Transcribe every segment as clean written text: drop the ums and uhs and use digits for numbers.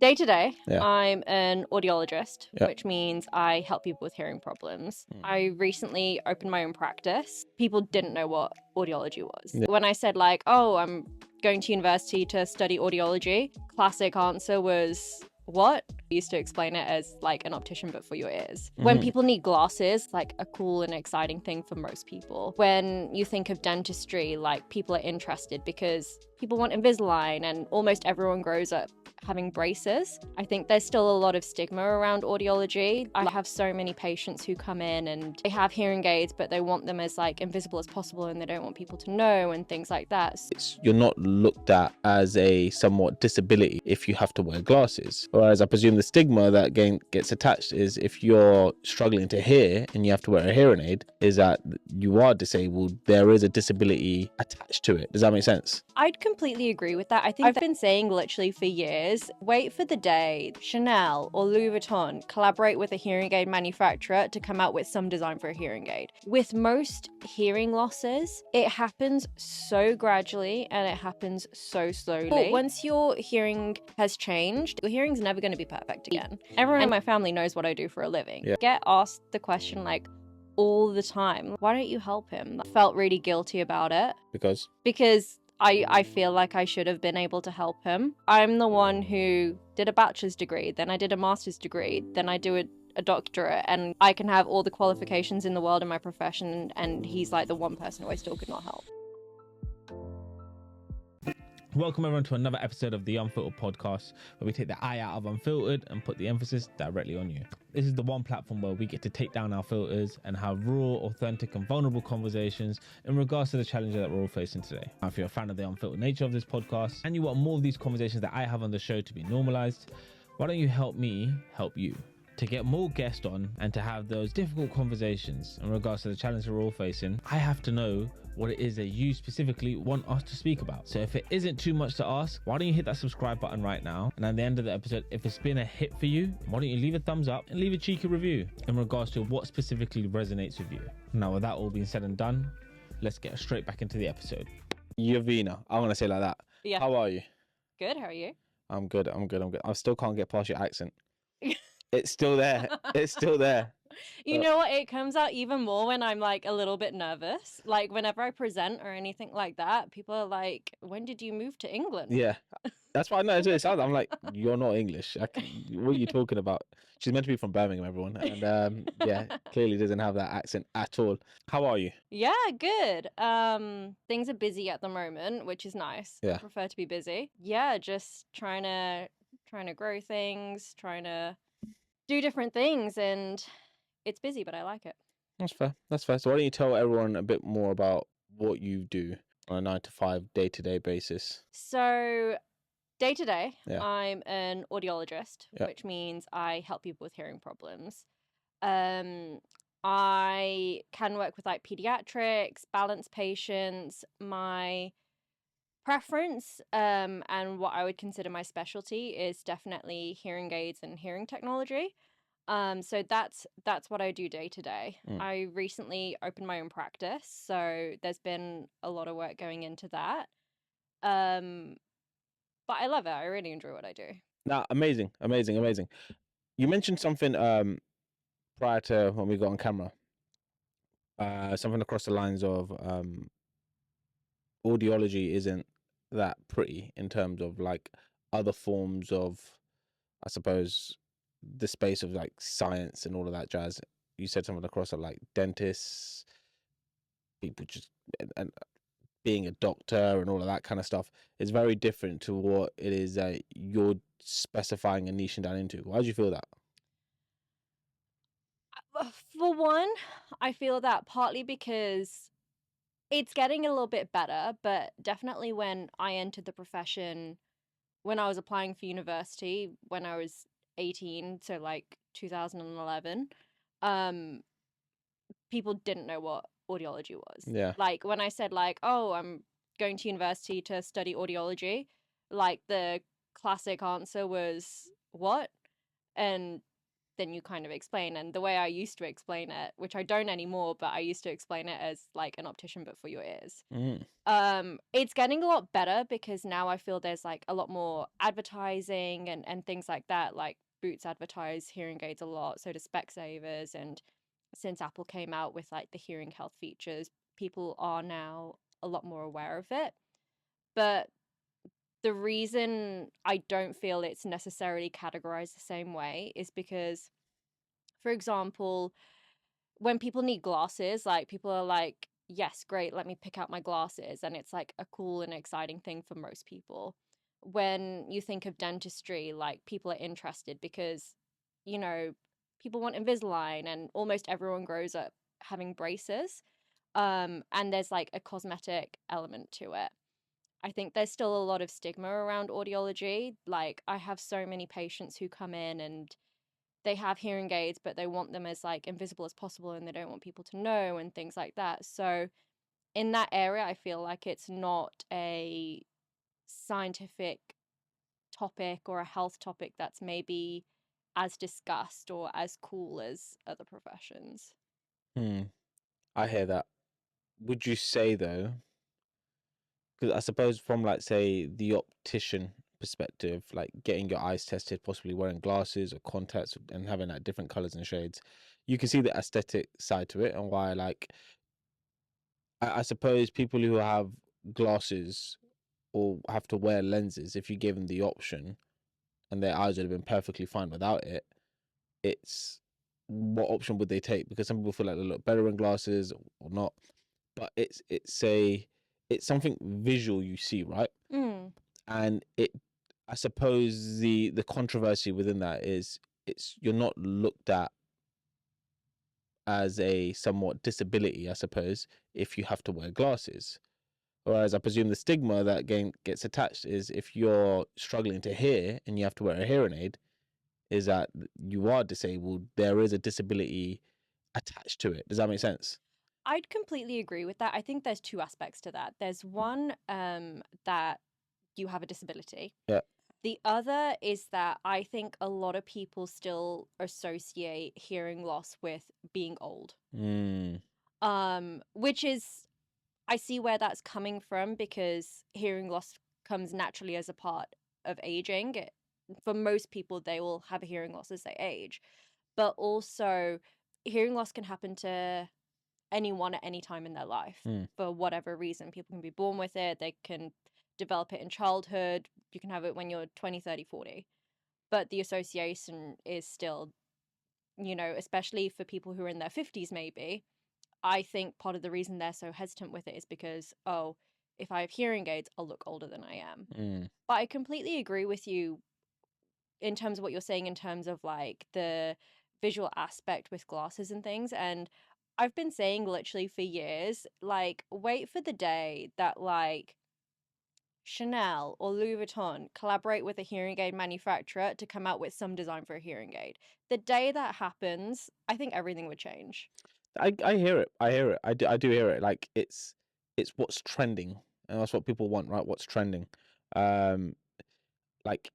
Day to day, Yeah. I'm an audiologist, Yeah. which means I help people with hearing problems. I recently opened my own practice. People didn't know what audiology was. Yeah. When I said oh, I'm going to university to study audiology, classic answer was, what? I used to explain it as like an optician but for your ears. When people need glasses, like a cool and exciting thing for most people. When you think of dentistry, like people are interested because people want Invisalign and almost everyone grows up having braces. I think there's still a lot of stigma around audiology. I have so many patients who come in and they have hearing aids, but they want them as like invisible as possible and they don't want people to know and things like that. You're not looked at as a somewhat disability if you have to wear glasses. Whereas I presume the stigma that gets attached is if you're struggling to hear and you have to wear a hearing aid, is that you are disabled. There is a disability attached to it. Does that make sense? I'd completely agree with that. I think I've been saying literally for years, wait for the day Chanel or Louis Vuitton collaborate with a hearing aid manufacturer to come out with some design for a hearing aid. With most hearing losses, it happens so gradually and it happens so slowly. But once your hearing has changed, your hearing's never going to be perfect again. Everyone in my family knows what I do for a living. Yeah. Get asked the question all the time, why don't you help him? I felt really guilty about it. Because I feel like I should have been able to help him. I'm the one who did a bachelor's degree, then I did a master's degree, then I do a doctorate, and I can have all the qualifications in the world in my profession, and he's like the one person who I still could not help. Welcome everyone to another episode of the Unfiltered Podcast, where we take the eye out of unfiltered and put the emphasis directly on you. This is the one platform where we get to take down our filters and have raw, authentic and vulnerable conversations in regards to the challenges that we're all facing today. Now, if you're a fan of the unfiltered nature of this podcast and you want more of these conversations that I have on the show to be normalized, why don't you help me help you? To get more guests on and to have those difficult conversations in regards to the challenges we're all facing, I have to know what it is that you specifically want us to speak about. So if it isn't too much to ask, why don't you hit that subscribe button right now? And at the end of the episode, if it's been a hit for you, why don't you leave a thumbs up and leave a cheeky review in regards to what specifically resonates with you. Now, with that all being said and done, let's get straight back into the episode. Yovina, I want to say like that. Yeah. How are you? Good, how are you? I'm good. I still can't get past your accent. It's still there. It's still there. You know what? It comes out even more when I'm like a little bit nervous. Like whenever I present or anything like that, people are like, when did you move to England? Yeah. That's why I know it sounds. I'm like, you're not English. What are you talking about? She's meant to be from Birmingham, everyone. And yeah, clearly doesn't have that accent at all. How are you? Yeah, good. Things are busy at the moment, which is nice. Yeah. I prefer to be busy. Yeah, just trying to grow things, trying to do different things, and it's busy, but I like it. That's fair. So why don't you tell everyone a bit more about what you do on a 9 to 5 day-to-day basis? So day to day, Yeah. I'm an audiologist, Yeah. which means I help people with hearing problems. I can work with like pediatrics, balance patients. My preference and what I would consider my specialty is definitely hearing aids and hearing technology. So that's what I do day to day. I recently opened my own practice, so there's been a lot of work going into that. But I love it. I really enjoy what I do. Nah, amazing. You mentioned something prior to when we got on camera. Something across the lines of audiology isn't that pretty in terms of like other forms of, I suppose, the space of like science and all of that jazz. You said something across of like dentists, people just and being a doctor and all of that kind of stuff is very different to what it is that you're specifying and niching down into. Why do you feel that? For one, I feel that partly because it's getting a little bit better, but definitely when I entered the profession, when I was applying for university, when I was 18, so like 2011, people didn't know what audiology was. Yeah. Like when I said oh, I'm going to university to study audiology, like the classic answer was, what? And than you kind of explain. And the way I used to explain it, which I don't anymore, but I used to explain it as like an optician, but for your ears. It's getting a lot better because now I feel there's like a lot more advertising and things like that. Like Boots advertise hearing aids a lot, so do Specsavers. And since Apple came out with like the hearing health features, people are now a lot more aware of it. But the reason I don't feel it's necessarily categorized the same way is because, for example, when people need glasses, like people are like, yes, great, let me pick out my glasses. And it's like a cool and exciting thing for most people. When you think of dentistry, like people are interested because, you know, people want Invisalign and almost everyone grows up having braces. And there's like a cosmetic element to it. I think there's still a lot of stigma around audiology. Like I have so many patients who come in and they have hearing aids, but they want them as like invisible as possible and they don't want people to know and things like that. So in that area, I feel like it's not a scientific topic or a health topic that's maybe as discussed or as cool as other professions. I hear that. Would you say though, because I suppose from like say the optician perspective, like getting your eyes tested, possibly wearing glasses or contacts and having like different colors and shades, you can see the aesthetic side to it and why like I suppose people who have glasses or have to wear lenses, if you give them the option and their eyes would have been perfectly fine without it, it's what option would they take? Because some people feel like they look better in glasses or not, but it's something visual you see, right? And I suppose the controversy within that is you're not looked at as a somewhat disability, I suppose, if you have to wear glasses. Whereas I presume the stigma that gets attached is if you're struggling to hear and you have to wear a hearing aid, is that you are disabled. There is a disability attached to it. Does that make sense? I'd completely agree with that. I think there's two aspects to that. There's one that you have a disability. Yeah. The other is that I think a lot of people still associate hearing loss with being old. Which is, I see where that's coming from because hearing loss comes naturally as a part of aging. For most people, they will have a hearing loss as they age. But also, hearing loss can happen to anyone at any time in their life for whatever reason. People can be born with it. They can develop it in childhood. You can have it when you're 20, 30, 40. But the association is still, you know, especially for people who are in their 50s maybe, I think part of the reason they're so hesitant with it is because, oh, if I have hearing aids, I'll look older than I am. But I completely agree with you in terms of what you're saying in terms of like the visual aspect with glasses and things. And I've been saying literally for years, like, wait for the day that like Chanel or Louis Vuitton collaborate with a hearing aid manufacturer to come out with some design for a hearing aid. The day that happens, I think everything would change. I hear it. I do hear it. Like it's what's trending, and that's what people want, right? What's trending. Like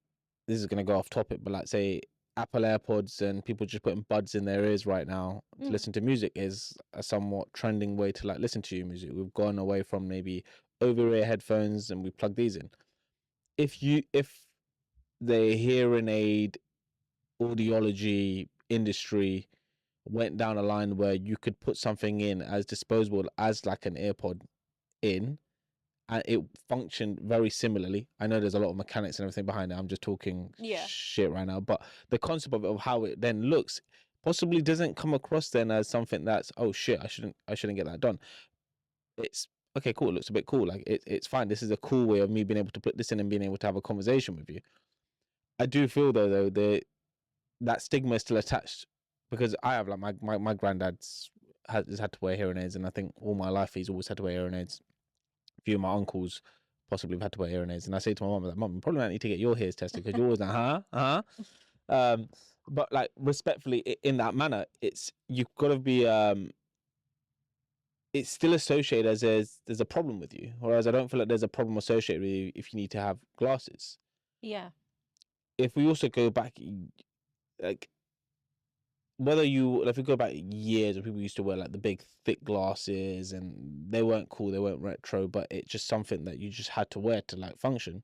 this is gonna go off topic, but like say Apple AirPods and people just putting buds in their ears right now to listen to music is a somewhat trending way to like listen to your music. We've gone away from maybe over-ear headphones and we plug these in. If the hearing aid audiology industry went down a line where you could put something in as disposable as like an AirPod in and it functioned very similarly. I know there's a lot of mechanics and everything behind it. I'm just talking shit right now, but the concept of how it then looks possibly doesn't come across then as something that's, oh shit, I shouldn't get that done. It's okay, cool. It looks a bit cool. Like it's fine. This is a cool way of me being able to put this in and being able to have a conversation with you. I do feel though that stigma is still attached because I have like my granddad's has had to wear hearing aids, and I think all my life he's always had to wear hearing aids. A few of my uncles possibly have had to wear hearing aids, and I say to my mum, like, Mum, you probably might need to get your ears tested because you're always like, but like respectfully, in that manner, you've got to be it's still associated as there's a problem with you, whereas I don't feel like there's a problem associated with you if you need to have glasses. Yeah. If we also go back, like whether if we go back years where people used to wear like the big thick glasses and they weren't cool, they weren't retro, but it's just something that you just had to wear to like function.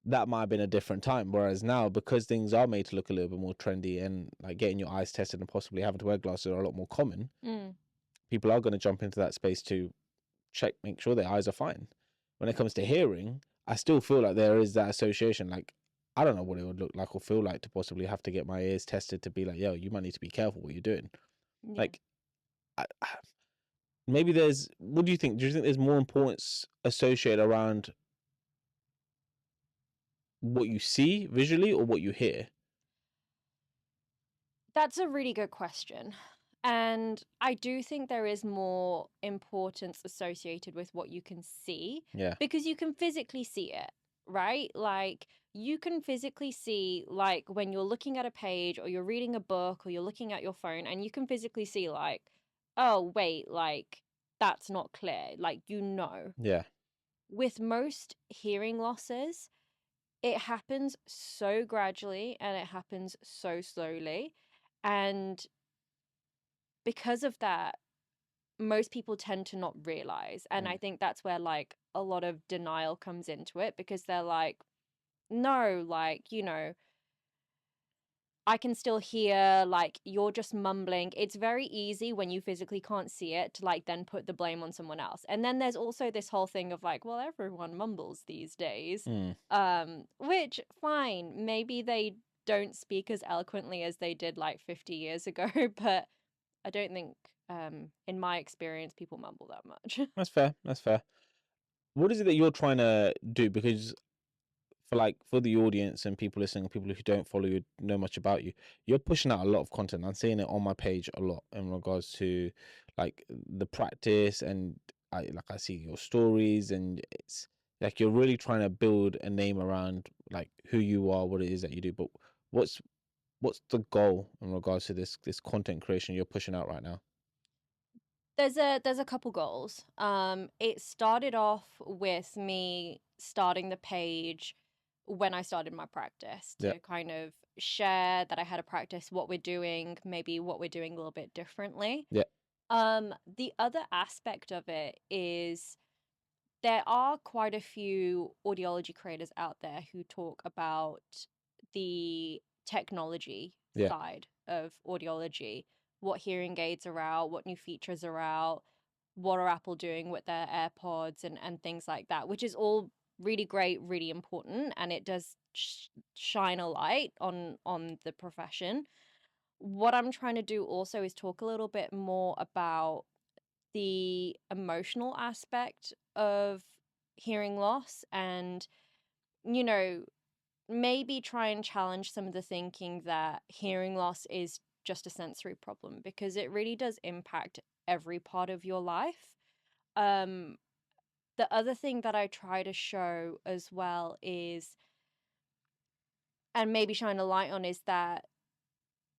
That might have been a different time. Whereas now, because things are made to look a little bit more trendy and like getting your eyes tested and possibly having to wear glasses are a lot more common, people are going to jump into that space to check, make sure their eyes are fine. When it comes to hearing, I still feel like there is that association. Like, I don't know what it would look like or feel like to possibly have to get my ears tested to be like, yo, you might need to be careful what you're doing. Yeah. Like, maybe what do you think? Do you think there's more importance associated around what you see visually or what you hear? That's a really good question. And I do think there is more importance associated with what you can see. Yeah. Because you can physically see it, right? Like, you can physically see, like, when you're looking at a page or you're reading a book or you're looking at your phone, and you can physically see, like, oh, wait, like, that's not clear. Like, Yeah. With most hearing losses, it happens so gradually and it happens so slowly. And because of that, most people tend to not realize. And I think that's where like a lot of denial comes into it, because they're like, no, like, I can still hear, like, you're just mumbling. It's very easy when you physically can't see it to like then put the blame on someone else. And then there's also this whole thing of like, well, everyone mumbles these days. Which, fine, maybe they don't speak as eloquently as they did like 50 years ago, but I don't think in my experience people mumble that much. That's fair. What is it that you're trying to do? Because for the audience and people listening, people who don't follow you, know much about you, you're pushing out a lot of content. I'm seeing it on my page a lot in regards to like the practice, and I see your stories, and it's like you're really trying to build a name around like who you are, what it is that you do. But what's the goal in regards to this content creation you're pushing out right now? There's a couple goals. It started off with me starting the page when I started my practice to kind of share that I had a practice, what we're doing, maybe what we're doing a little bit differently. Yeah. The other aspect of it is there are quite a few audiology creators out there who talk about the technology side of audiology, what hearing aids are out, what new features are out, what are Apple doing with their AirPods and things like that, which is all really great, really important, and it does shine a light on the profession. What I'm trying to do also is talk a little bit more about the emotional aspect of hearing loss, and maybe try and challenge some of the thinking that hearing loss is just a sensory problem, because it really does impact every part of your life. The other thing that I try to show as well is, and maybe shine a light on, is that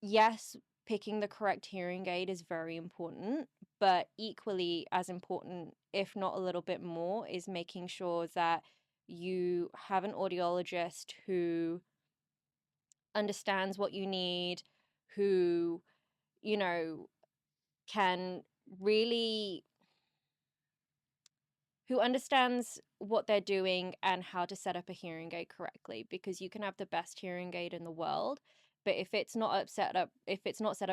yes, picking the correct hearing aid is very important, but equally as important, if not a little bit more, is making sure that you have an audiologist who understands what you need, who, can really, who understands what they're doing and how to set up a hearing aid correctly, because you can have the best hearing aid in the world, but if it's not set up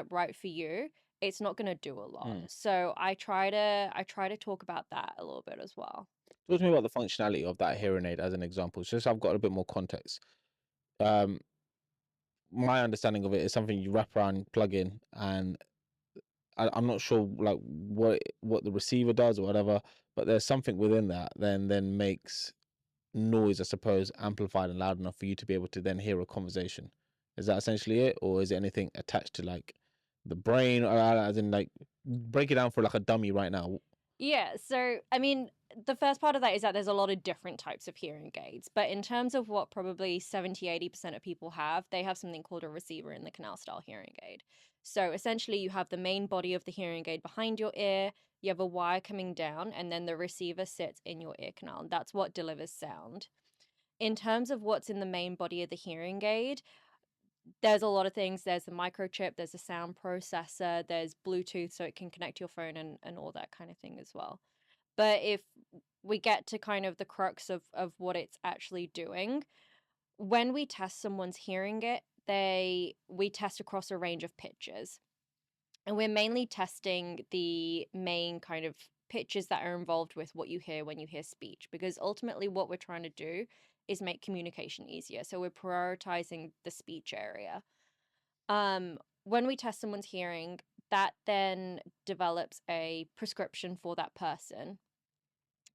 right for you, it's not going to do a lot. So I try to talk about that a little bit as well. Talk to me about the functionality of that hearing aid as an example, just so I've got a bit more context. My understanding of it is something you wrap around, plug in, and I'm not sure like what the receiver does or whatever, but there's something within that then makes noise, I suppose, amplified and loud enough for you to be able to then hear a conversation. Is that essentially it, or is it anything attached to like the brain, or as in like break it down for like a dummy right now? Yeah, so I mean, the first part of that is that there's a lot of different types of hearing aids, but in terms of what probably 70-80% of people have, they have something called a receiver in the canal style hearing aid. So essentially you have the main body of the hearing aid behind your ear, you have a wire coming down, and then the receiver sits in your ear canal, and that's what delivers sound. In terms of what's in the main body of the hearing aid, there's a lot of things. There's the microchip, there's a sound processor, there's Bluetooth so it can connect to your phone and all that kind of thing as well. But if we get to kind of the crux of what it's actually doing, when we test someone's hearing it, we test across a range of pitches. And we're mainly testing the main kind of pitches that are involved with what you hear when you hear speech, because ultimately what we're trying to do is make communication easier. So we're prioritizing the speech area. When we test someone's hearing, that then develops a prescription for that person.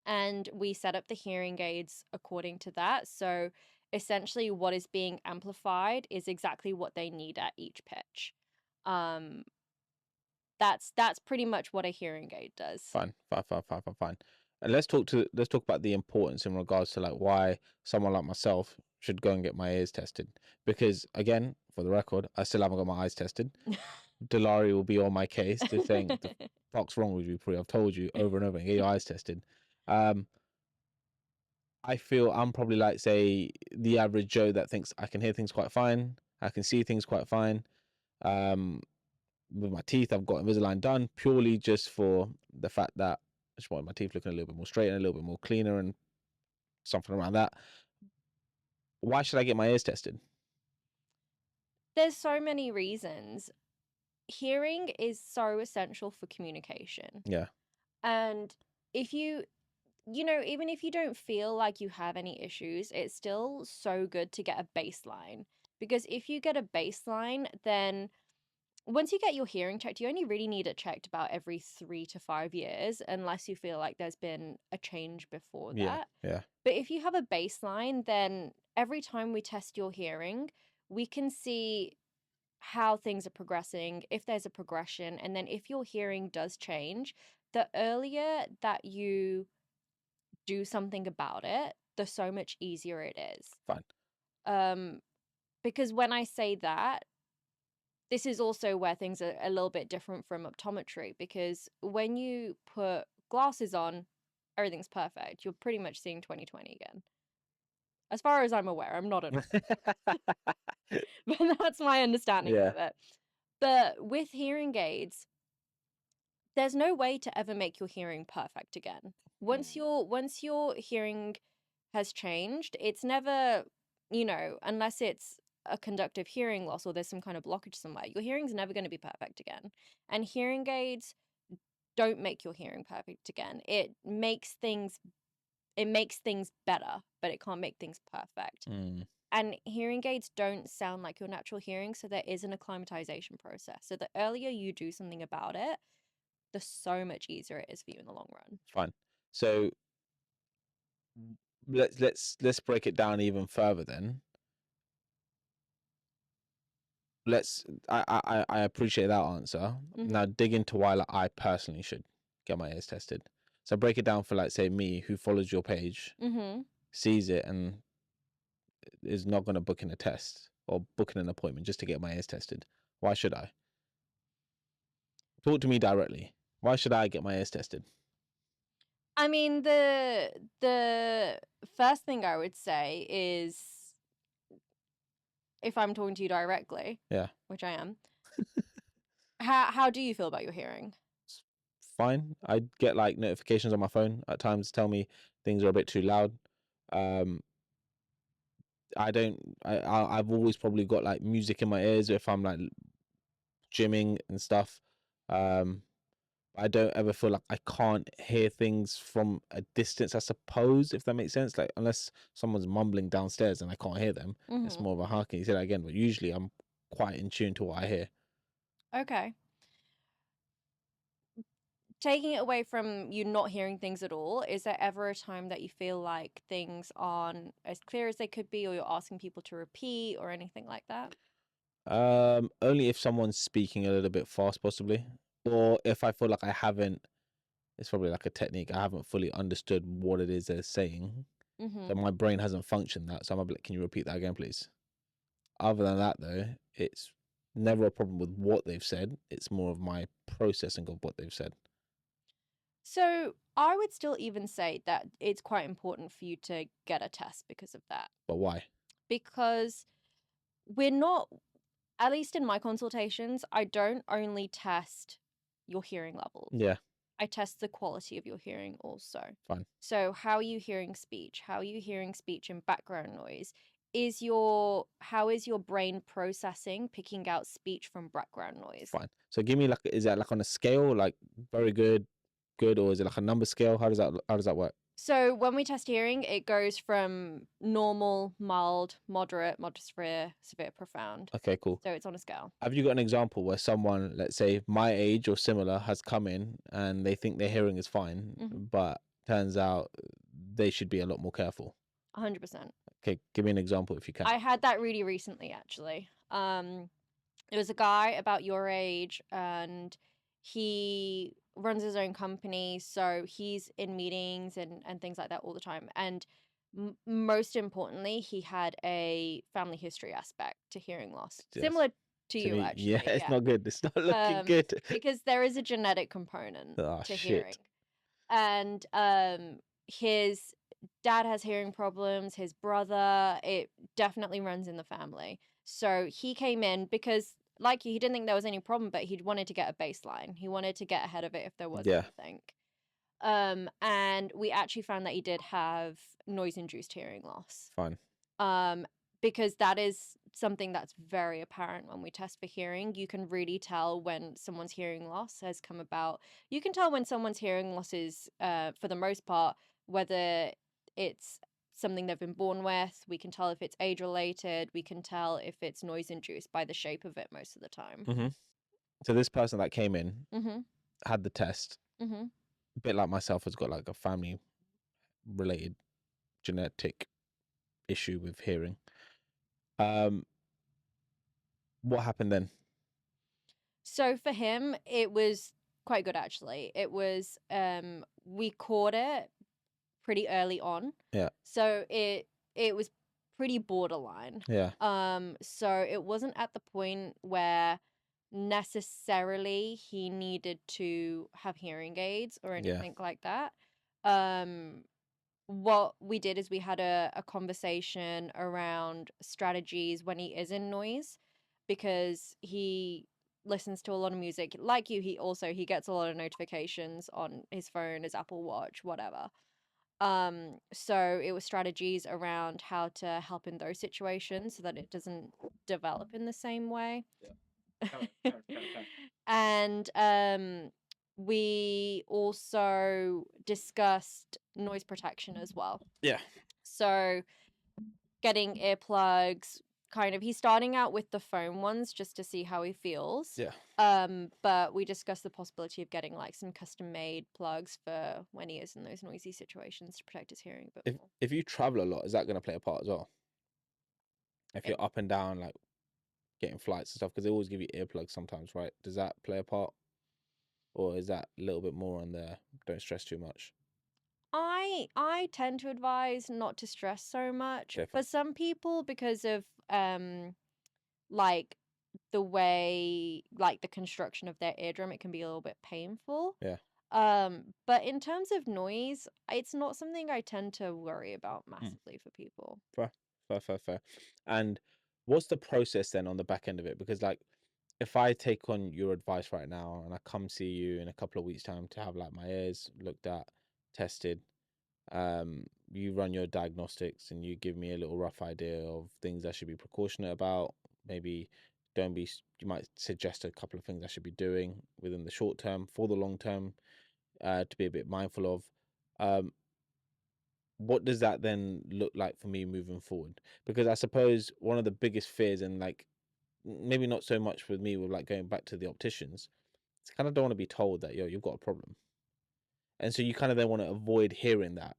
And we set up the hearing aids according to that. So essentially what is being amplified is exactly what they need at each pitch. That's pretty much what a hearing aid does. Fine. And let's talk about the importance in regards to like why someone like myself should go and get my ears tested. Because again, for the record, I still haven't got my eyes tested. Delari will be on my case to saying the fuck's wrong with you, Pri. I've told you over and over again, get your eyes tested. I feel I'm probably like, say, the average Joe that thinks I can hear things quite fine, I can see things quite fine. With my teeth, I've got Invisalign done purely just for the fact that I just want my teeth looking a little bit more straight and a little bit more cleaner and something around that. Why should I get my ears tested? There's so many reasons. Hearing is so essential for communication. Yeah. And if even if you don't feel like you have any issues, it's still so good to get a baseline. Because if you get a baseline, then once you get your hearing checked, you only really need it checked about every 3 to 5 years, unless you feel like there's been a change before that. Yeah. But if you have a baseline, then every time we test your hearing, we can see how things are progressing, if there's a progression, and then if your hearing does change, the earlier that you do something about it, the so much easier it is. Fine. Because when I say that, this is also where things are a little bit different from optometry, because when you put glasses on, everything's perfect. You're pretty much seeing 20/20 again. As far as I'm aware, I'm not an but that's my understanding of it. But with hearing aids, there's no way to ever make your hearing perfect again. Once your hearing has changed, it's never, unless it's a conductive hearing loss or there's some kind of blockage somewhere, your hearing's never going to be perfect again. And hearing aids don't make your hearing perfect again. It makes things better, but it can't make things perfect. And hearing aids don't sound like your natural hearing, so there is an acclimatization process. So the earlier you do something about it, the so much easier it is for you in the long run. Fine. So let's break it down even further then. I appreciate that answer. Now dig into why I personally should get my ears tested. So break it down for like, say, me who follows your page, sees it and is not going to book in a test or book in an appointment just to get my ears tested. Why should I? Talk to me directly. Why should I get my ears tested? I mean, the first thing I would say is, if I'm talking to you directly, which I am, how do you feel about your hearing? Fine. I get like notifications on my phone at times tell me things are a bit too loud. I've always probably got like music in my ears if I'm like gymming and stuff. I don't ever feel like I can't hear things from a distance, I suppose, if that makes sense. Like, unless someone's mumbling downstairs and I can't hear them, it's more of a, how can you say that again? But usually I'm quite in tune to what I hear. Okay. Taking it away from you not hearing things at all, is there ever a time that you feel like things aren't as clear as they could be, or you're asking people to repeat or anything like that? Only if someone's speaking a little bit fast, possibly. Or if I feel like I haven't, it's probably like a technique, I haven't fully understood what it is they're saying. So my brain hasn't functioned that. So I'm like, can you repeat that again, please? Other than that, though, it's never a problem with what they've said. It's more of my processing of what they've said. So I would still even say that it's quite important for you to get a test because of that. But why? Because we're not at least in my consultations, I don't only test your hearing levels. Yeah. I test the quality of your hearing also. Fine. So how are you hearing speech? How are you hearing speech in background noise? How is your brain processing, picking out speech from background noise? Fine. So give me like, is that like on a scale, like very good, or is it like a number scale? How does that work? So when we test hearing, it goes from normal, mild, moderate, severe, profound. Okay, cool. So it's on a scale. Have you got an example where someone, let's say my age or similar, has come in and they think their hearing is fine, but turns out they should be a lot more careful? 100%. Okay, give me an example if you can. I had that really recently, actually. It was a guy about your age, and he runs his own company, so he's in meetings and things like that all the time. And most importantly, he had a family history aspect to hearing loss, similar to you, me, actually. Yeah, it's not good. It's not looking good. Because there is a genetic component to hearing. And his dad has hearing problems, his brother, it definitely runs in the family. So he came in because, like you, he didn't think there was any problem, but he wanted to get a baseline. He wanted to get ahead of it if there was anything. And we actually found that he did have noise-induced hearing loss. Fine. Because that is something that's very apparent when we test for hearing. You can really tell when someone's hearing loss has come about. You can tell when someone's hearing loss is, for the most part, whether it's something they've been born with. We can tell if it's age-related. We can tell if it's noise-induced by the shape of it most of the time. So this person that came in had the test. A bit like myself, has got like a family-related genetic issue with hearing. What happened then? So for him, it was quite good, actually. It was, we caught it pretty early on. Yeah. So it was pretty borderline. Yeah. So it wasn't at the point where necessarily he needed to have hearing aids or anything like that. What we did is we had a conversation around strategies when he is in noise, because he listens to a lot of music. Like you, he gets a lot of notifications on his phone, his Apple Watch, whatever. So it was strategies around how to help in those situations so that it doesn't develop in the same way. And we also discussed noise protection as well. Yeah. So getting earplugs, kind of, he's starting out with the foam ones just to see how he feels. Yeah. But we discussed the possibility of getting like some custom made plugs for when he is in those noisy situations to protect his hearing a bit more. If you travel a lot, is that going to play a part as well? If you're up and down, like getting flights and stuff, because they always give you earplugs sometimes, right? Does that play a part? Or is that a little bit more on the don't stress too much? I tend to advise not to stress so much. Okay, for some people, because of like the way, like the construction of their eardrum, it can be a little bit painful. Yeah. But in terms of noise, it's not something I tend to worry about massively for people. Fair. And what's the process then on the back end of it? Because like, if I take on your advice right now and I come see you in a couple of weeks' time to have like my ears looked at, tested, you run your diagnostics and you give me a little rough idea of things I should be precautionate about. Maybe you might suggest a couple of things I should be doing within the short term, for the long term, to be a bit mindful of. What does that then look like for me moving forward? Because I suppose one of the biggest fears, and like maybe not so much with me with like going back to the opticians, it's kind of don't want to be told that you've got a problem, and so you kind of then want to avoid hearing that.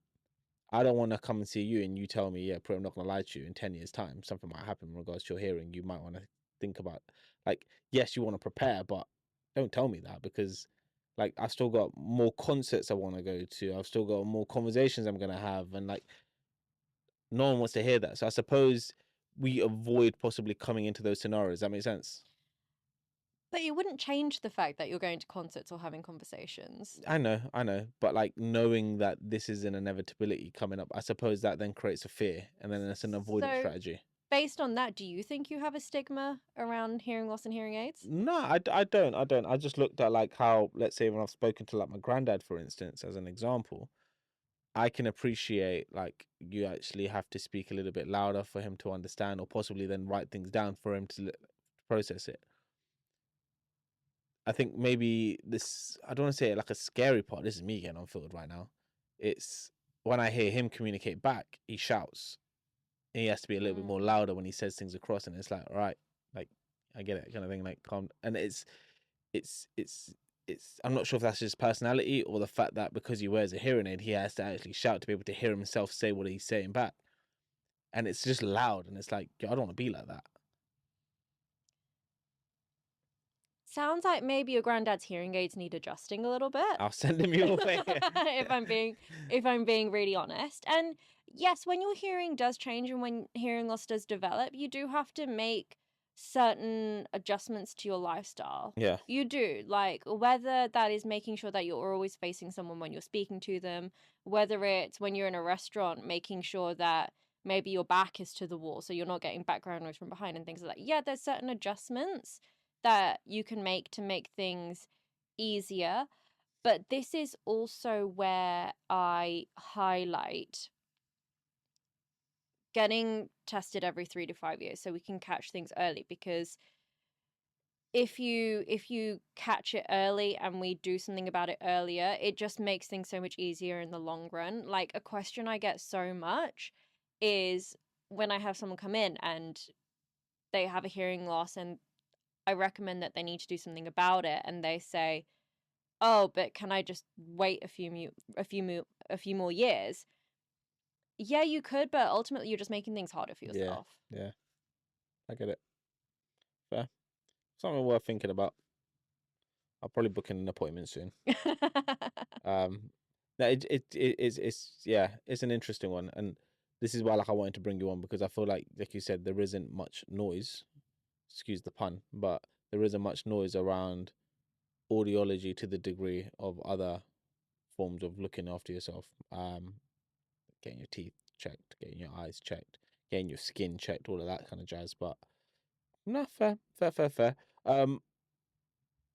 I don't want to come and see you and you tell me, yeah, I'm not going to lie to you, in 10 years time something might happen in regards to your hearing. You might want to think about, like, yes, you want to prepare, but don't tell me that, because like I've still got more concerts I want to go to, I've still got more conversations I'm going to have, and like no one wants to hear that. So I suppose we avoid possibly coming into those scenarios. That makes sense? But it wouldn't change the fact that you're going to concerts or having conversations. I know. But like knowing that this is an inevitability coming up, I suppose that then creates a fear, and then it's an avoidance strategy. based on that, do you think you have a stigma around hearing loss and hearing aids? No, I don't. I just looked at like how, let's say, when I've spoken to like my granddad, for instance, as an example, I can appreciate like you actually have to speak a little bit louder for him to understand, or possibly then write things down for him to process it. I think maybe this, I don't want to say it like a scary part. This is me getting unfiltered right now. It's when I hear him communicate back, he shouts. And he has to be a little bit more louder when he says things across, and it's like, all right, like I get it, kind of thing, like calm. And it's I'm not sure if that's his personality or the fact that because he wears a hearing aid, he has to actually shout to be able to hear himself say what he's saying back. And it's just loud, and it's like, yo, I don't want to be like that. Sounds like maybe your granddad's hearing aids need adjusting a little bit. I'll send him your way. if I'm being really honest. And yes, when your hearing does change and when hearing loss does develop, you do have to make certain adjustments to your lifestyle. Yeah. You do. Like whether that is making sure that you're always facing someone when you're speaking to them, whether it's when you're in a restaurant, making sure that maybe your back is to the wall so you're not getting background noise from behind and things like that. Yeah, there's certain adjustments that you can make to make things easier. But this is also where I highlight getting tested every 3 to 5 years so we can catch things early, because if you catch it early and we do something about it earlier, it just makes things so much easier in the long run. Like a question I get so much is when I have someone come in and they have a hearing loss and I recommend that they need to do something about it, and they say, "Oh, but can I just wait a few more years?" Yeah, you could, but ultimately you're just making things harder for yourself. Yeah, I get it. Fair. Something worth thinking about. I'll probably book in an appointment soon. No, it's an interesting one, and this is why like I wanted to bring you on, because I feel like you said, there isn't much noise. Excuse the pun, but there isn't much noise around audiology to the degree of other forms of looking after yourself. Getting your teeth checked, getting your eyes checked, getting your skin checked, all of that kind of jazz. But no, fair.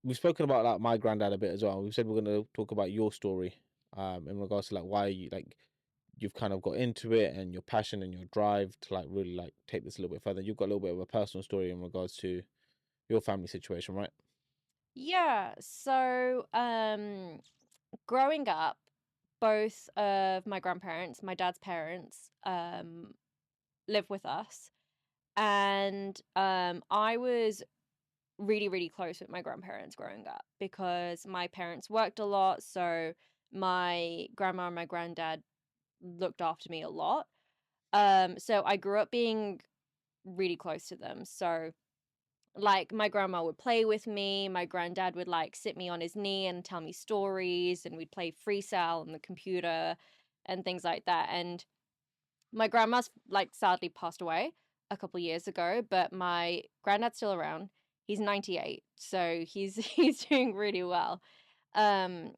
We've spoken about like my granddad a bit as well. We said we're going to talk about your story, in regards to like why you like you've kind of got into it and your passion and your drive to like really like take this a little bit further. You've got a little bit of a personal story in regards to your family situation, right? Yeah, so growing up, both of my grandparents, my dad's parents, live with us. And I was really, really close with my grandparents growing up because my parents worked a lot. So my grandma and my granddad looked after me a lot. So I grew up being really close to them. So like my grandma would play with me, my granddad would like sit me on his knee and tell me stories, and we'd play freestyle on the computer and things like that. And my grandma's like sadly passed away a couple years ago, but my granddad's still around. He's 98, so he's doing really well. Um,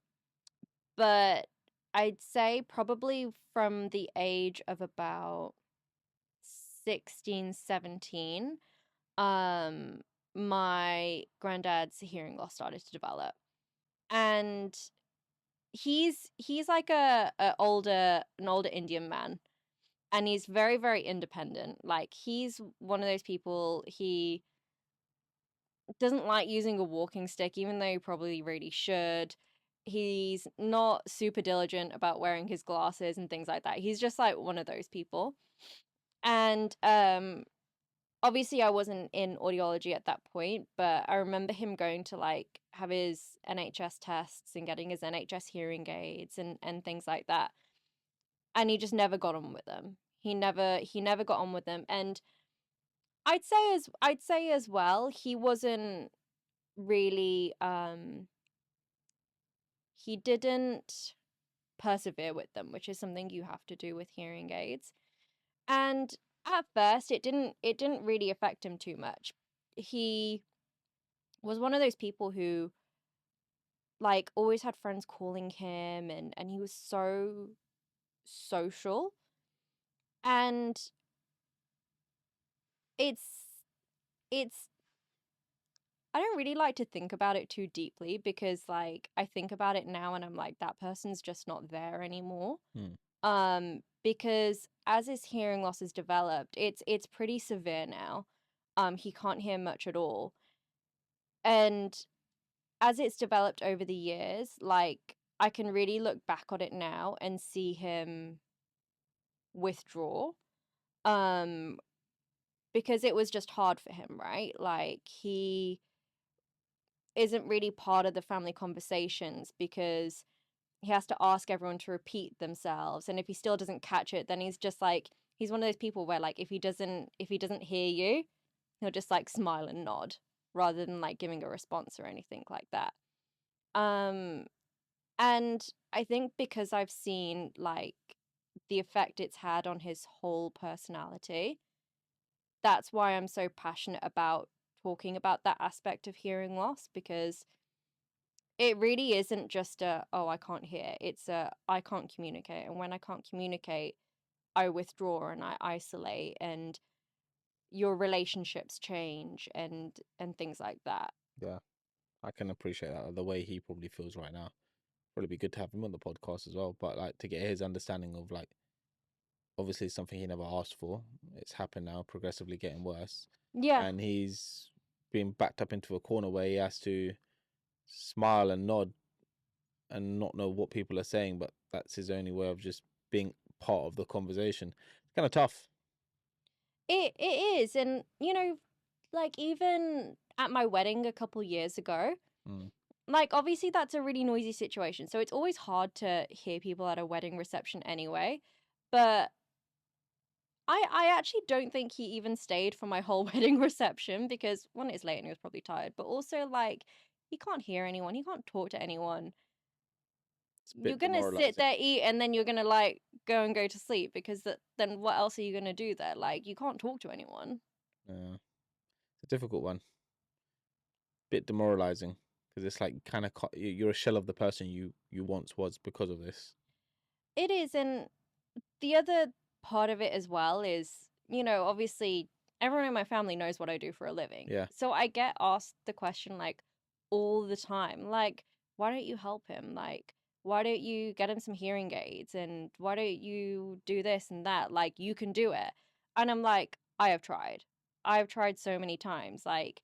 but I'd say probably from the age of about 16, 17, my granddad's hearing loss started to develop. And he's like an older Indian man, and he's very, very independent. Like he's one of those people, he doesn't like using a walking stick, even though he probably really should. He's not super diligent about wearing his glasses and things like that. He's just like one of those people. And obviously I wasn't in audiology at that point, but I remember him going to like have his NHS tests and getting his NHS hearing aids and things like that. And he just never got on with them. He never got on with them. And I'd say as well, he wasn't really he didn't persevere with them, which is something you have to do with hearing aids. And at first it didn't really affect him too much. He was one of those people who like always had friends calling him, and he was so social. And it's it's I don't really like to think about it too deeply because like I think about it now and I'm like that person's just not there anymore. Because as his hearing loss has developed, it's pretty severe now. He can't hear much at all. And as it's developed over the years, like I can really look back on it now and see him withdraw. Um because it was just hard for him, right? Like he isn't really part of the family conversations because he has to ask everyone to repeat themselves, and if he still doesn't catch it, then he's just like he's one of those people where like if he doesn't hear you, he'll just like smile and nod rather than like giving a response or anything like that. um and I think because I've seen like the effect it's had on his whole personality, that's why I'm so passionate about talking about that aspect of hearing loss, because it really isn't just a, oh, I can't hear. It's a, I can't communicate. And when I can't communicate, I withdraw and I isolate, and your relationships change and things like that. Yeah, I can appreciate that. The way he probably feels right now. Probably be good to have him on the podcast as well. But like to get his understanding of like, obviously it's something he never asked for. It's happened now, progressively getting worse. Yeah. And he's being backed up into a corner where he has to smile and nod and not know what people are saying, but that's his only way of just being part of the conversation. It's kind of tough. It is. And, you know, like even at my wedding a couple years ago, like obviously that's a really noisy situation. So it's always hard to hear people at a wedding reception anyway. But I actually don't think he even stayed for my whole wedding reception because one, it's late and he was probably tired, but also like he can't hear anyone, he can't talk to anyone. You're gonna sit there, eat, and then you're gonna like go to sleep because then what else are you gonna do there? Like you can't talk to anyone. Yeah, it's a difficult one. Bit demoralizing because it's like kind of you're a shell of the person you once was because of this. It is, and the other part of it as well is, you know, obviously everyone in my family knows what I do for a living. Yeah. So I get asked the question like all the time, like, why don't you help him? Like, why don't you get him some hearing aids? And why don't you do this and that? Like, you can do it. And I'm like, I have tried. I've tried so many times. Like,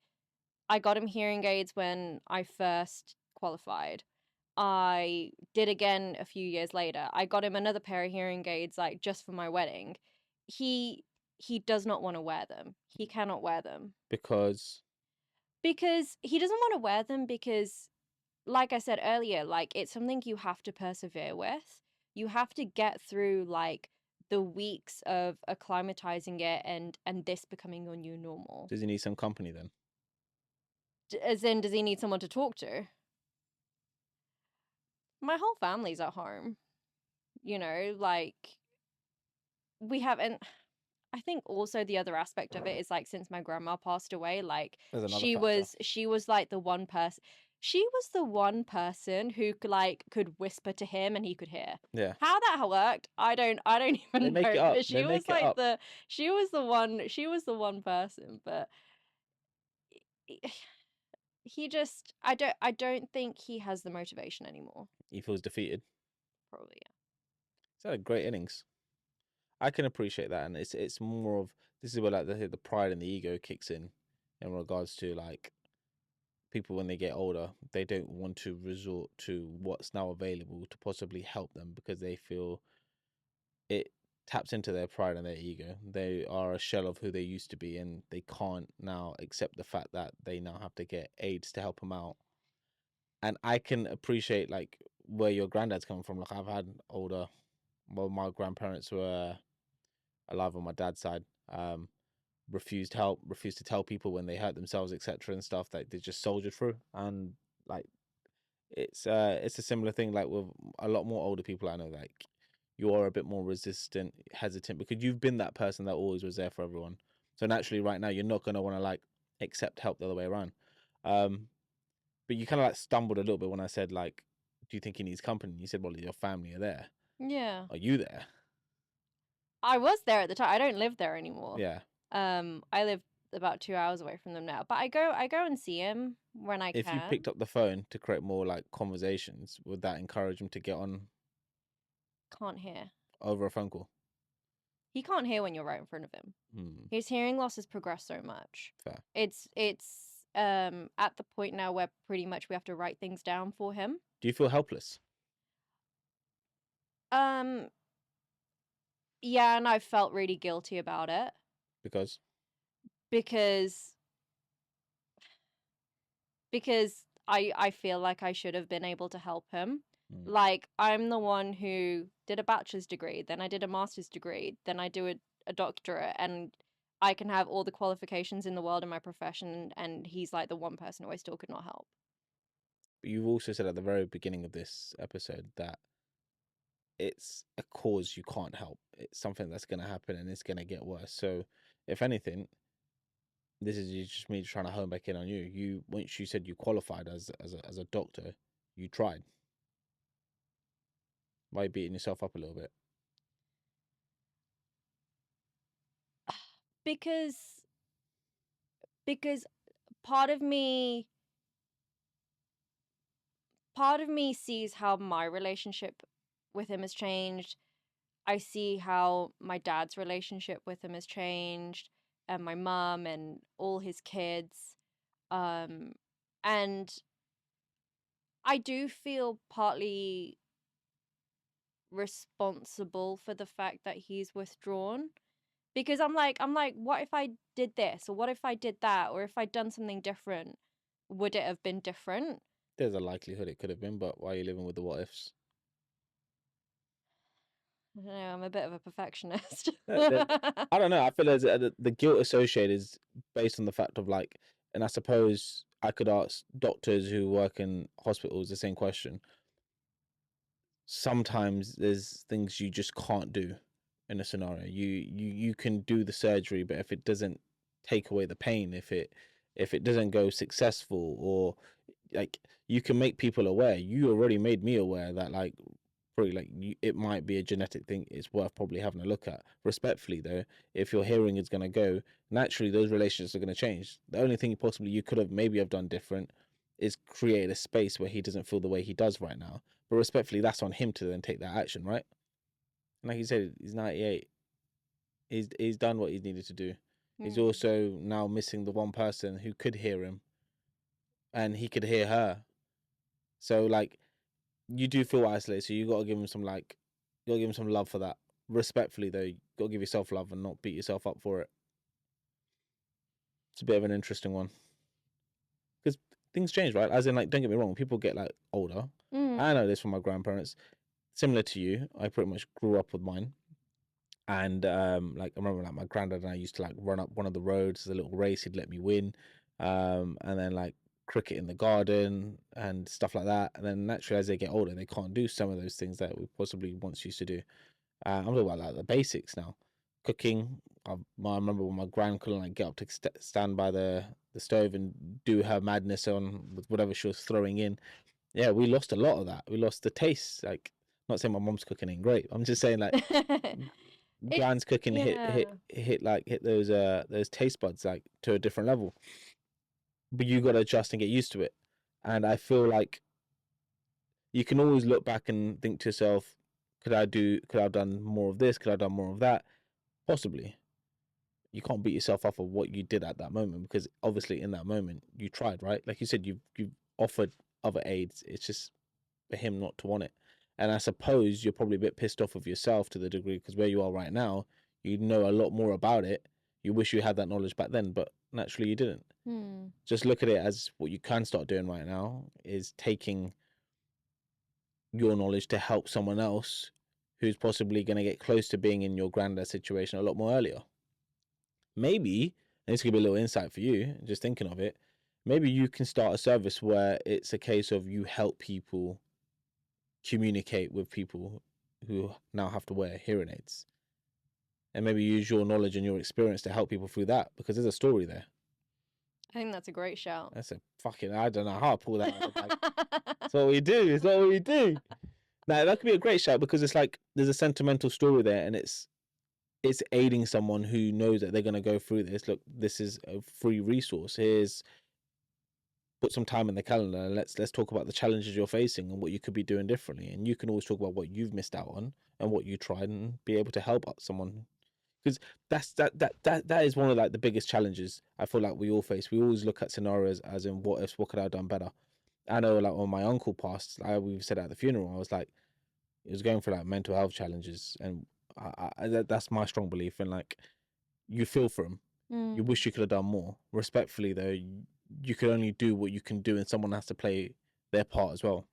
I got him hearing aids when I first qualified. I did again a few years later. I got him another pair of hearing aids like just for my wedding. He does not want to wear them. He cannot wear them. Because he doesn't want to wear them because like I said earlier, like it's something you have to persevere with. You have to get through like the weeks of acclimatizing it and this becoming your new normal. Does he need some company then? As in, does he need someone to talk to? My whole family's at home. You know, like we haven't. I think also the other aspect of it is like since my grandma passed away, like she was like the one person. She was the one person who could whisper to him and he could hear. Yeah. How that worked, I don't even know. But she was like she was the one person, but he just I don't think he has the motivation anymore. He feels defeated. Probably, yeah. He's had a great innings. I can appreciate that, and it's more of this is where like the pride and the ego kicks in regards to like people when they get older, they don't want to resort to what's now available to possibly help them because they feel it taps into their pride and their ego. They are a shell of who they used to be, and they can't now accept the fact that they now have to get aids to help them out. And I can appreciate like where your granddad's coming from. Like I've had older, well, my grandparents were alive on my dad's side, refused help, refused to tell people when they hurt themselves, etc. and stuff that they just soldiered through. And like it's a similar thing like with a lot more older people I know. Like you are a bit more resistant, hesitant because you've been that person that always was there for everyone. So naturally right now you're not going to want to like accept help the other way around. But you kind of like stumbled a little bit when I said like, do you think he needs company? You said, well, your family are there. Yeah. Are you there? I was there at the time. I don't live there anymore. Yeah. I live about 2 hours away from them now, but I go and see him when I If can. you picked up the phone to create more like conversations, would that encourage him to get on Can't hear. over a phone call? He can't hear when you're right in front of him. His hearing loss has progressed so much. Fair. It's at the point now where pretty much we have to write things down for him. Do you feel helpless? Yeah, and I felt really guilty about it Because I feel like I should have been able to help him. Like, I'm the one who did a bachelor's degree, then I did a master's degree, then I do a doctorate, and I can have all the qualifications in the world in my profession, and he's like the one person who I still could not help. But you've also said at the very beginning of this episode that it's a cause you can't help. It's something that's going to happen and it's going to get worse. So, if anything, this is just me trying to hone back in on you. You, once you said you qualified as a doctor, you tried. Why are you beating yourself up a little bit? Because part of me sees how my relationship with him has changed. I see how my dad's relationship with him has changed, and my mum and all his kids. And I do feel partly responsible for the fact that he's withdrawn, because I'm like, what if I did this, or what if I did that, or if I'd done something different, would it have been different? There's a likelihood it could have been, but why are you living with the what ifs? I don't know, I'm a bit of a perfectionist. I don't know. I feel as the guilt associated is based on the fact of like, and I suppose I could ask doctors who work in hospitals the same question. Sometimes there's things you just can't do in a scenario. You can do the surgery, but if it doesn't take away the pain, if it doesn't go successful, or like, you can make people aware. You already made me aware that like, probably like it might be a genetic thing. It's worth probably having a look at. Respectfully though, if your hearing is going to go, naturally those relationships are going to change. The only thing possibly you could have maybe have done different is create a space where he doesn't feel the way he does right now. But respectfully, that's on him to then take that action, right? And like you said, he's 98. He's done what he needed to do. He's also now missing the one person who could hear him, and he could hear her. So like, you do feel isolated, so you got to give him some love for that. Respectfully though, you got to give yourself love and not beat yourself up for it. It's a bit of an interesting one, because things change, right? As in, like, don't get me wrong, people get like older. I know this from my grandparents. Similar to you, I pretty much grew up with mine, and like, I remember like my granddad and I used to like run up one of the roads, a little race. He'd let me win, and then like cricket in the garden and stuff like that. And then naturally, as they get older, they can't do some of those things that we possibly once used to do. I'm talking about like the basics now. Cooking. I remember when my gran couldn't like get up to stand by the stove and do her madness on with whatever she was throwing in. Yeah, we lost a lot of that. We lost the taste. Like, not saying my mom's cooking ain't great. I'm just saying like gran's cooking hit those taste buds like to a different level. But you got to adjust and get used to it. And I feel like you can always look back and think to yourself, could I have done more of this? Could I have done more of that? Possibly. You can't beat yourself up for what you did at that moment, because obviously in that moment you tried, right? Like you said, you've offered other aids. It's just for him not to want it. And I suppose you're probably a bit pissed off of yourself to the degree, because where you are right now, you know a lot more about it. You wish you had that knowledge back then, but naturally you didn't. Just look at it as what you can start doing right now is taking your knowledge to help someone else who's possibly going to get close to being in your granddad's situation a lot more earlier. Maybe, and this could be a little insight for you, just thinking of it, maybe you can start a service where it's a case of you help people communicate with people who now have to wear hearing aids. And maybe use your knowledge and your experience to help people through that, because there's a story there. I think that's a great shout. That's a fucking, I don't know how I pull that out. Like, that's what we do. It's not what we do. Now, that could be a great shout, because it's like there's a sentimental story there, and it's it's aiding someone who knows that they're going to go through this. Look, this is a free resource. Here's put some time in the calendar and let's talk about the challenges you're facing and what you could be doing differently. And you can always talk about what you've missed out on and what you tried and be able to help out someone. Because that is one of like the biggest challenges I feel like we all face. We always look at scenarios as in what ifs, what could I have done better? I know like when my uncle passed, like we've said at the funeral, I was like, he was going through like mental health challenges, and that's my strong belief. And like, you feel for him. You wish you could have done more. Respectfully though, you can only do what you can do, and someone has to play their part as well.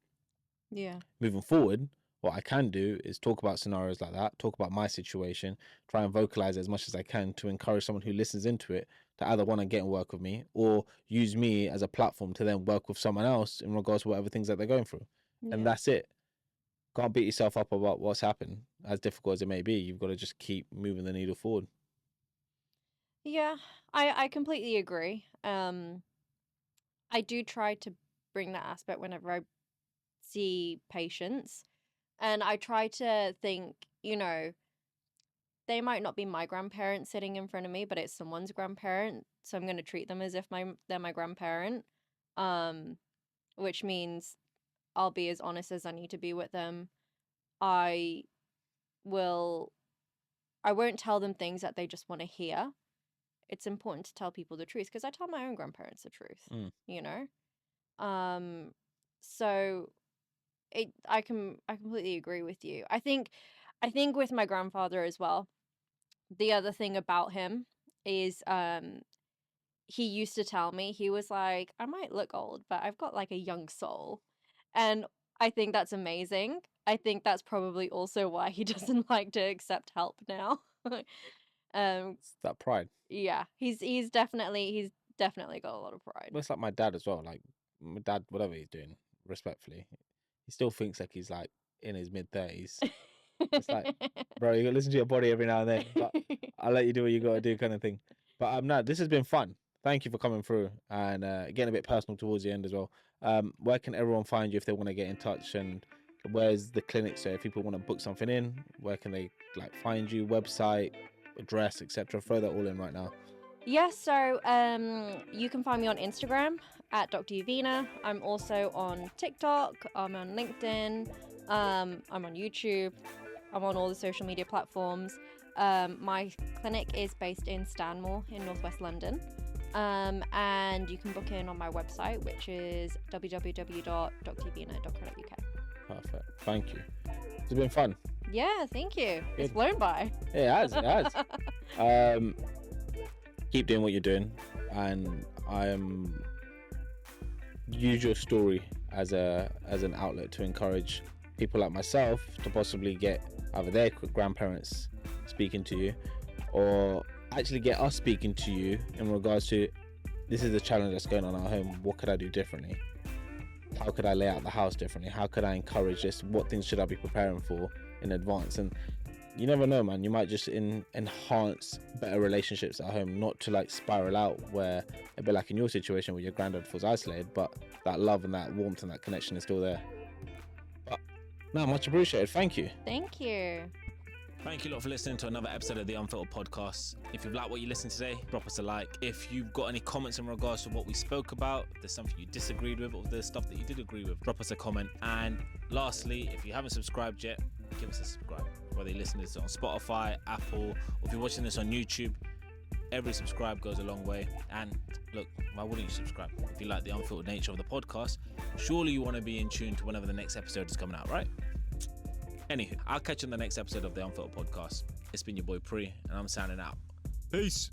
Yeah. Moving forward, what I can do is talk about scenarios like that, talk about my situation, try and vocalize as much as I can to encourage someone who listens into it to either want to get and work with me or use me as a platform to then work with someone else in regards to whatever things that they're going through. Yeah. And that's it. Can't beat yourself up about what's happened, as difficult as it may be. You've got to just keep moving the needle forward. Yeah, I completely agree. I do try to bring that aspect whenever I see patients. And I try to think, you know, they might not be my grandparents sitting in front of me, but it's someone's grandparent. So I'm going to treat them as if they're my grandparent, which means I'll be as honest as I need to be with them. I won't tell them things that they just want to hear. It's important to tell people the truth because I tell my own grandparents the truth, you know? So I completely agree with you. I think with my grandfather as well, the other thing about him is he used to tell me, he was like, I might look old, but I've got like a young soul. And I think that's amazing. I think that's probably also why he doesn't like to accept help now. It's that pride. Yeah, he's definitely got a lot of pride. Well, it's like my dad as well. Like my dad, whatever he's doing, respectfully, he still thinks like he's like in his mid-30s. It's like, bro, you gotta listen to your body every now and then. But I'll let you do what you gotta do, kind of thing. But no, this has been fun. Thank you for coming through and getting a bit personal towards the end as well. Where can everyone find you if they want to get in touch, and where's the clinic? So if people want to book something in, where can they like find you? Website, address, etc. Throw that all in right now. Yeah, so you can find me on Instagram at Dr. Yovina. I'm also on TikTok. I'm on LinkedIn. I'm on YouTube. I'm on all the social media platforms. My clinic is based in Stanmore in northwest London. And you can book in on my website, which is www.dryovina.co.uk. Perfect. Thank you. It's been fun. Yeah, thank you. It's flown by. Yeah, it has. Keep doing what you're doing, and use your story as an outlet to encourage people like myself to possibly get either their grandparents speaking to you, or actually get us speaking to you in regards to, this is the challenge that's going on at home. What could I do differently? How could I lay out the house differently? How could I encourage this? What things should I be preparing for in advance? And you never know, man, you might just enhance better relationships at home, not to like spiral out where it'd be like in your situation where your granddad was isolated, but that love and that warmth and that connection is still there. But no, much appreciated. Thank you. Thank you. Thank you lot for listening to another episode of the Unfiltered Podcast. If you've liked what you listened today, drop us a like. If you've got any comments in regards to what we spoke about, if there's something you disagreed with, or if there's stuff that you did agree with, drop us a comment. And lastly, if you haven't subscribed yet, give us a subscribe. Whether you listen to this on Spotify, Apple, or if you're watching this on YouTube, every subscribe goes a long way. And look, why wouldn't you subscribe? If you like the unfiltered nature of the podcast, surely you want to be in tune to whenever the next episode is coming out, right? Anywho, I'll catch you in the next episode of the Unfiltered Podcast. It's been your boy Pri, and I'm signing out. Peace.